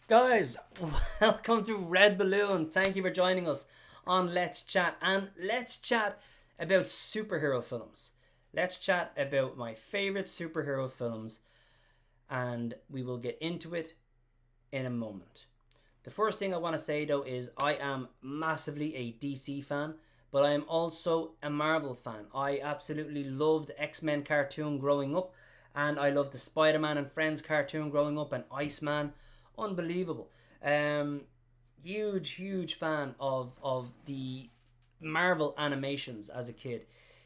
Guys, welcome to Red Balloon. Thank you for joining us on Let's Chat. And let's chat about superhero films. Let's chat about my favorite superhero films, and we will get into it in a moment. The first thing I want to say though is I am massively a DC fan, but I am also a Marvel fan. I absolutely loved the X-Men cartoon growing up, and I loved the Spider-Man and Friends cartoon growing up, and Iceman. Unbelievable. Um, huge fan of the Marvel animations as a kid.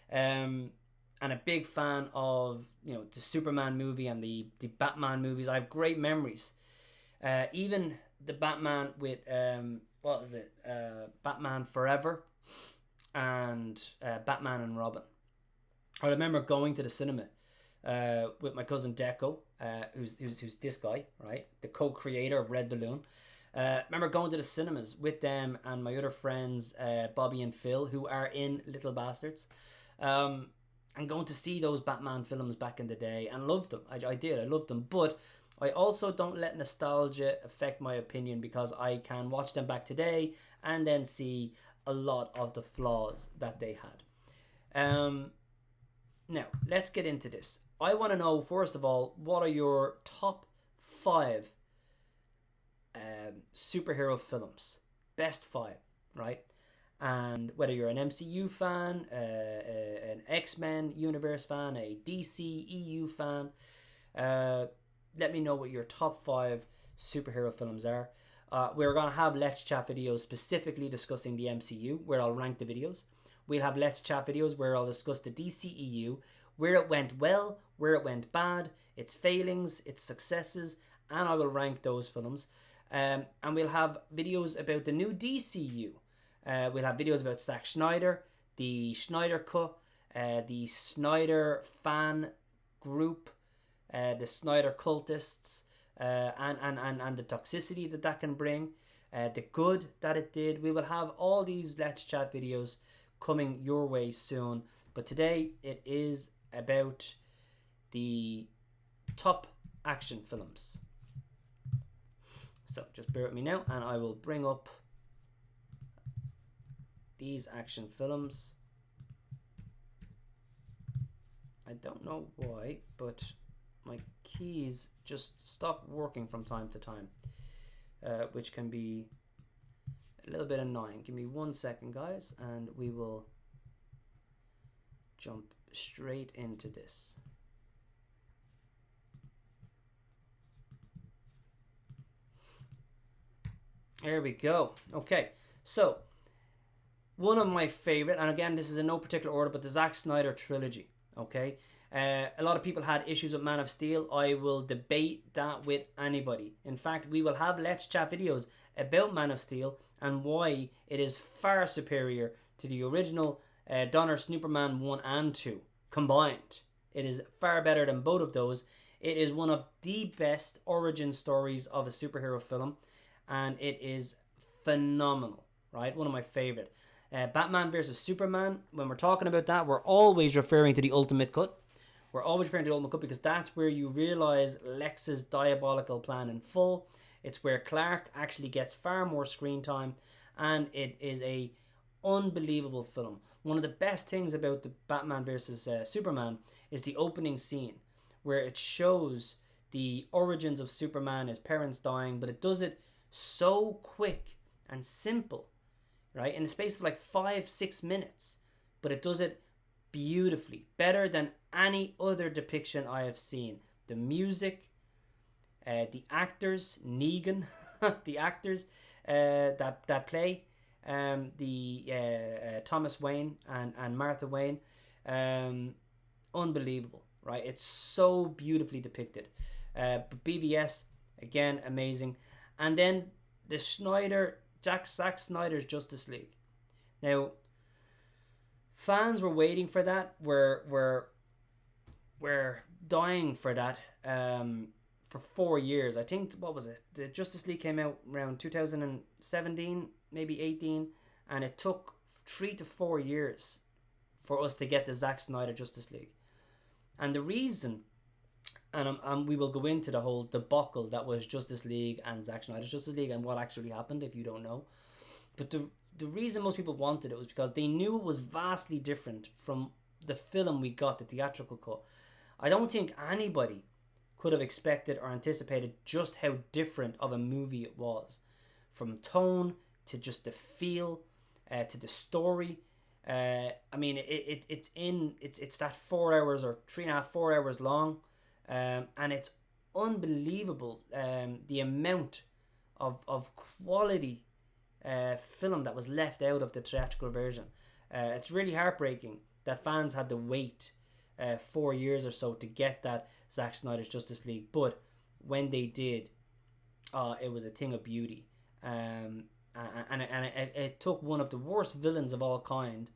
And a big fan of the Superman movie and the Batman movies. I have great memories. Even the Batman with what was it? Batman Forever and Batman and Robin. I remember going to the cinema with my cousin Deco, who's this guy, right? The co-creator of Red Balloon. Remember going to the cinemas with them and my other friends, Bobby and Phil, who are in Little Bastards, and going to see those Batman films back in the day and loved them. I did. I loved them. But I also don't let nostalgia affect my opinion, because I can watch them back today and then see a lot of the flaws that they had. Now, let's get into this. I want to know, first of all, what are your top 5 superhero films? Best 5, right? And whether you're an MCU fan, an X-Men universe fan, a DC EU fan, let me know what your top 5 superhero films are. We're going to have Let's Chat videos specifically discussing the MCU, where I'll rank the videos. We'll have Let's Chat videos where I'll discuss the DCEU, where it went well, where it went bad, its failings, its successes, and I will rank those films. And we'll have videos about the new DCU. We'll have videos about Zack Snyder, the Snyder Cut, the Snyder fan group, the Snyder cultists, and the toxicity that can bring, the good that it did. We will have all these Let's Chat videos coming your way soon, but today it is about the top action films. So just bear with me now and I will bring up these action films. I don't know why, but my keys just stop working from time to time, which can be a little bit annoying. Give me 1 second, guys, and we will jump straight into this. There we go. Okay, so one of my favorite, and again, this is in no particular order, but the Zack Snyder trilogy. Okay, a lot of people had issues with Man of Steel. I will debate that with anybody. In fact, we will have Let's Chat videos about Man of Steel and why it is far superior to the original Donner Superman 1 and 2 combined. It is far better than both of those. It is one of the best origin stories of a superhero film, and it is phenomenal, right? One of my favorite. Batman versus Superman, when we're talking about that, we're always referring to the Ultimate Cut. We're always referring to the Ultimate Cut because that's where you realize Lex's diabolical plan in full. It's where Clark actually gets far more screen time, and it is a unbelievable film. One of the best things about the Batman versus Superman is the opening scene, where it shows the origins of Superman, his parents dying, but it does it so quick and simple, right, in the space of like 5-6 minutes, but it does it beautifully, better than any other depiction I have seen. The music, the actors, Negan, the actors that play the Thomas Wayne and Martha Wayne, unbelievable, right? It's so beautifully depicted. But BVS, again, amazing. And then the Zack Snyder's Justice League. Now, fans were waiting for that. We're dying for that for 4 years. I think, what was it? The Justice League came out around 2017, maybe 18, and it took 3 to 4 years for us to get the Zack Snyder Justice League. And the reason And we will go into the whole debacle that was Justice League and Zack Snyder's Justice League and what actually happened if you don't know. But the reason most people wanted it was because they knew it was vastly different from the film we got, the theatrical cut. I don't think anybody could have expected or anticipated just how different of a movie it was. From tone to just the feel to the story. I mean, it's that 4 hours or 3.5, 4 hours long. And it's unbelievable the amount of quality film that was left out of the theatrical version. It's really heartbreaking that fans had to wait 4 years or so to get that Zack Snyder's Justice League, but when they did, it was a thing of beauty. And it took one of the worst villains of all kind,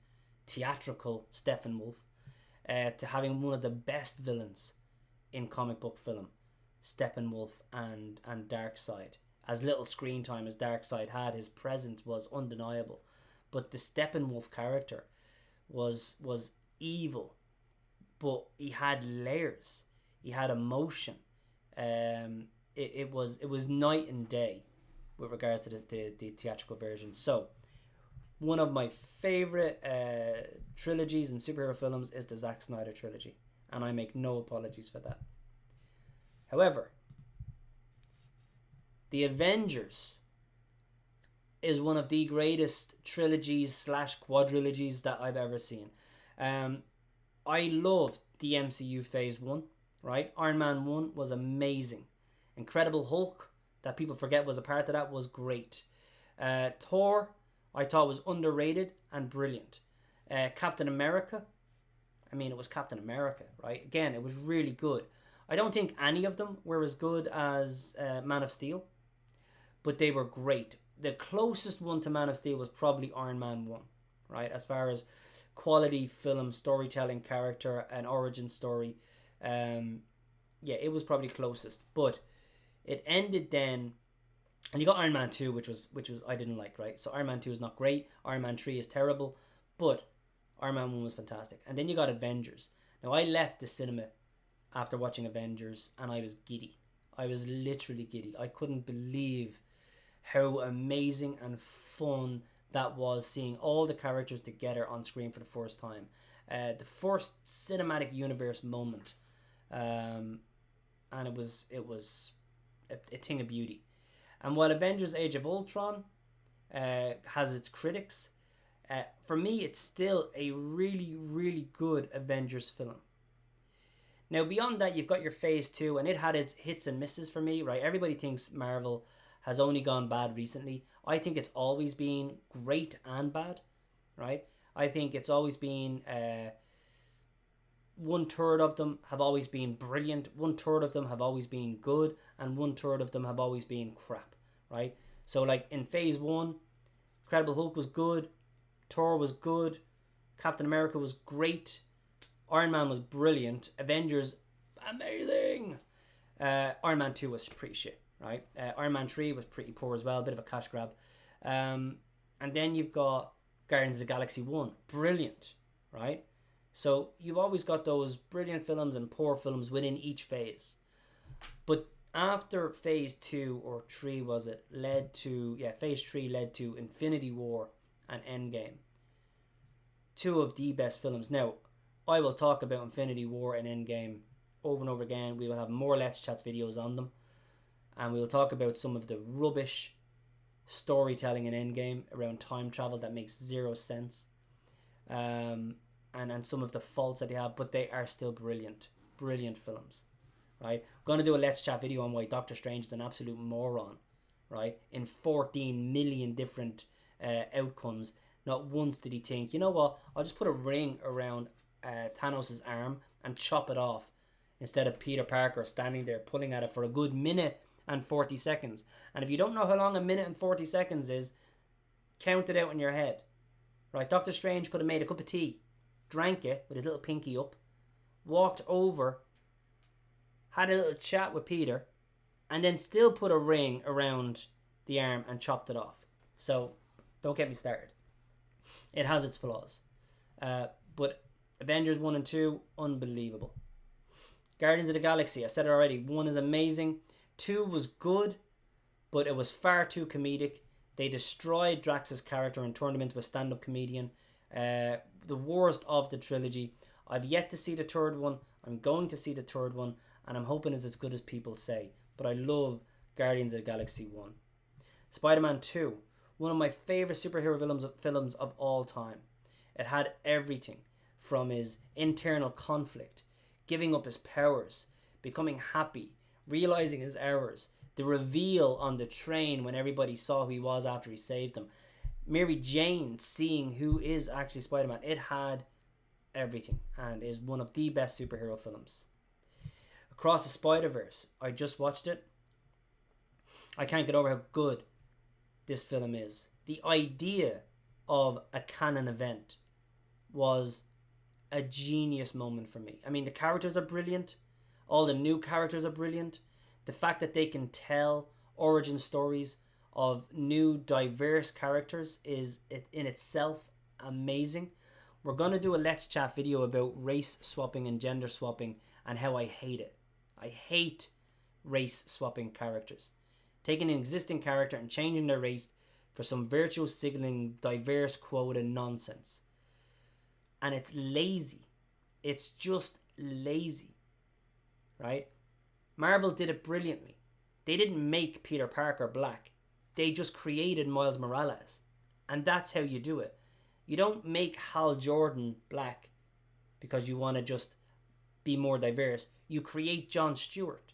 theatrical Steppenwolf, to having one of the best villains in comic book film, Steppenwolf and Darkseid. As little screen time as Darkseid had, his presence was undeniable. But the Steppenwolf character was evil, but he had layers. He had emotion. It was night and day with regards to the theatrical version. So, one of my favorite trilogies in superhero films is the Zack Snyder trilogy, and I make no apologies for that. However, the Avengers is one of the greatest trilogies / quadrilogies that I've ever seen. I loved the MCU Phase 1, right? Iron Man 1 was amazing. Incredible Hulk, that people forget was a part of that, was great. Thor, I thought was underrated and brilliant. Captain America, I mean, it was Captain America, right? Again, it was really good. I don't think any of them were as good as Man of Steel, but they were great. The closest one to Man of Steel was probably Iron Man 1, right? As far as quality film, storytelling, character, and origin story, yeah, it was probably closest. But it ended then, and you got Iron Man 2, which was I didn't like, right? So Iron Man 2 is not great. Iron Man 3 is terrible, but Iron Man 1 was fantastic. And then you got Avengers. Now, I left the cinema after watching Avengers, and I was giddy. I was literally giddy. I couldn't believe how amazing and fun that was, seeing all the characters together on screen for the first time. The first cinematic universe moment. And it was a thing of beauty. And while Avengers Age of Ultron has its critics, for me it's still a really, really good Avengers film. Now, beyond that, you've got your Phase 2, and it had its hits and misses for me, right? Everybody thinks Marvel has only gone bad recently. I think it's always been great and bad, right? I think it's always been 1/3 of them have always been brilliant, 1/3 of them have always been good, and 1/3 of them have always been crap, right? So, like in Phase 1, Incredible Hulk was good, Thor was good, Captain America was great, Iron Man was brilliant, Avengers, amazing. Iron Man 2 was pretty shit, right? Iron Man 3 was pretty poor as well, a bit of a cash grab. And then you've got Guardians of the Galaxy 1, brilliant, right? So you've always got those brilliant films and poor films within each phase. But after Phase 2 or 3 was it, Phase 3 led to Infinity War and Endgame. Two of the best films. Now, I will talk about Infinity War and Endgame over and over again. We will have more Let's Chats videos on them. And we will talk about some of the rubbish storytelling in Endgame around time travel that makes zero sense. And some of the faults that they have, but they are still brilliant. Brilliant films. Right? I'm going to do a Let's Chat video on why Doctor Strange is an absolute moron. Right? In 14 million different outcomes, not once did he think, you know what, I'll just put a ring around Thanos' arm and chop it off, instead of Peter Parker standing there pulling at it for a good minute and 40 seconds. And if you don't know how long a minute and 40 seconds is, count it out in your head. Right? Doctor Strange could have made a cup of tea, drank it with his little pinky up, walked over, had a little chat with Peter, and then still put a ring around the arm and chopped it off. So, don't get me started. It has its flaws. But Avengers 1 and 2, unbelievable. Guardians of the Galaxy, I said it already, 1 is amazing, 2 was good, but it was far too comedic. They destroyed Drax's character and turned him into a stand-up comedian. The worst of the trilogy. I've yet to see the third one. I'm going to see the third one, and I'm hoping it's as good as people say. But I love Guardians of the Galaxy 1. Spider-Man 2, one of my favourite superhero films of all time. It had everything from his internal conflict, giving up his powers, becoming happy, realising his errors, the reveal on the train when everybody saw who he was after he saved them, Mary Jane seeing who is actually Spider-Man. It had everything and is one of the best superhero films. Across the Spider-Verse, I just watched it. I can't get over how good this film is. The idea of a canon event was a genius moment for me. I mean, the characters are brilliant. All the new characters are brilliant. The fact that they can tell origin stories of new diverse characters is in itself amazing. We're going to do a Let's Chat video about race swapping and gender swapping and how I hate it. I hate race swapping characters. Taking an existing character and changing their race for some virtue signaling diverse quota nonsense. And it's lazy. It's just lazy. Right? Marvel did it brilliantly. They didn't make Peter Parker black. They just created Miles Morales. And that's how you do it. You don't make Hal Jordan black because you want to just be more diverse. You create Jon Stewart.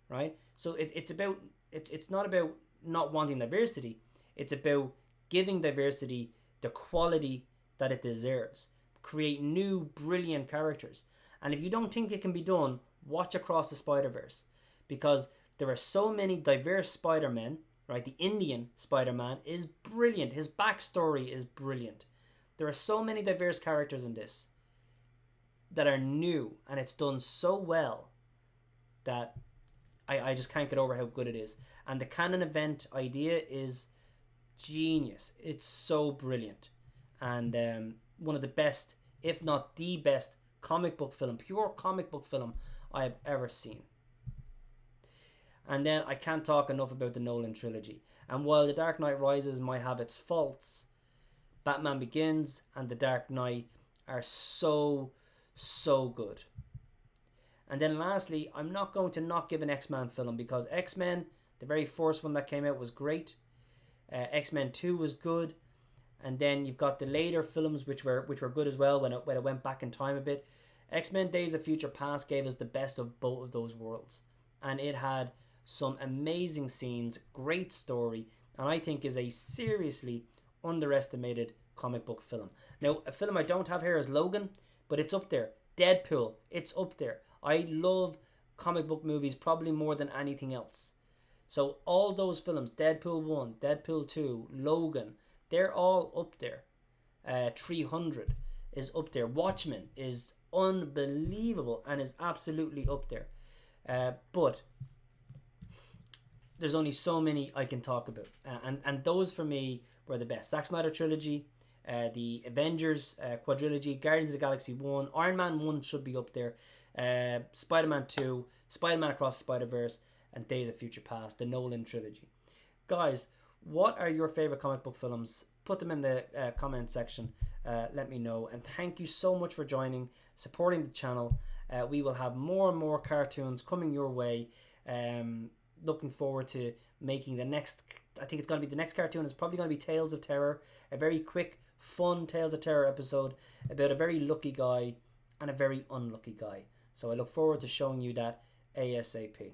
Right? So it's not about not wanting diversity. It's about giving diversity the quality that it deserves. Create new, brilliant characters. And if you don't think it can be done, watch Across the Spider-Verse. Because there are so many diverse Spider-Men, right? The Indian Spider-Man is brilliant. His backstory is brilliant. There are so many diverse characters in this that are new. And it's done so well that I just can't get over how good it is. And the canon event idea is genius. It's so brilliant. And one of the best, if not the best, comic book film, pure comic book film I have ever seen. And then I can't talk enough about the Nolan trilogy. And while The Dark Knight Rises might have its faults, Batman Begins and The Dark Knight are so good. And then lastly, I'm not going to not give an X-Men film, because X-Men, the very first one that came out, was great. X-Men 2 was good. And then you've got the later films which were good as well when it went back in time a bit. X-Men Days of Future Past gave us the best of both of those worlds. And it had some amazing scenes, great story, and I think is a seriously underestimated comic book film. Now, a film I don't have here is Logan, but it's up there. Deadpool, it's up there. I love comic book movies probably more than anything else. So all those films, Deadpool 1, Deadpool 2, Logan, they're all up there. 300 is up there. Watchmen is unbelievable and is absolutely up there. But there's only so many I can talk about. And those for me were the best. Zack Snyder trilogy, the Avengers quadrilogy, Guardians of the Galaxy 1, Iron Man 1 should be up there, Spider-Man 2, Spider-Man Across the Spider-Verse, and Days of Future Past, the Nolan trilogy. Guys, what are your favourite comic book films? Put them in the comment section. Let me know. And thank you so much for joining, supporting the channel. We will have more and more cartoons coming your way. Looking forward to making the next, I think it's going to be the next cartoon is probably going to be Tales of Terror. A very quick, fun Tales of Terror episode about a very lucky guy and a very unlucky guy. So I look forward to showing you that ASAP.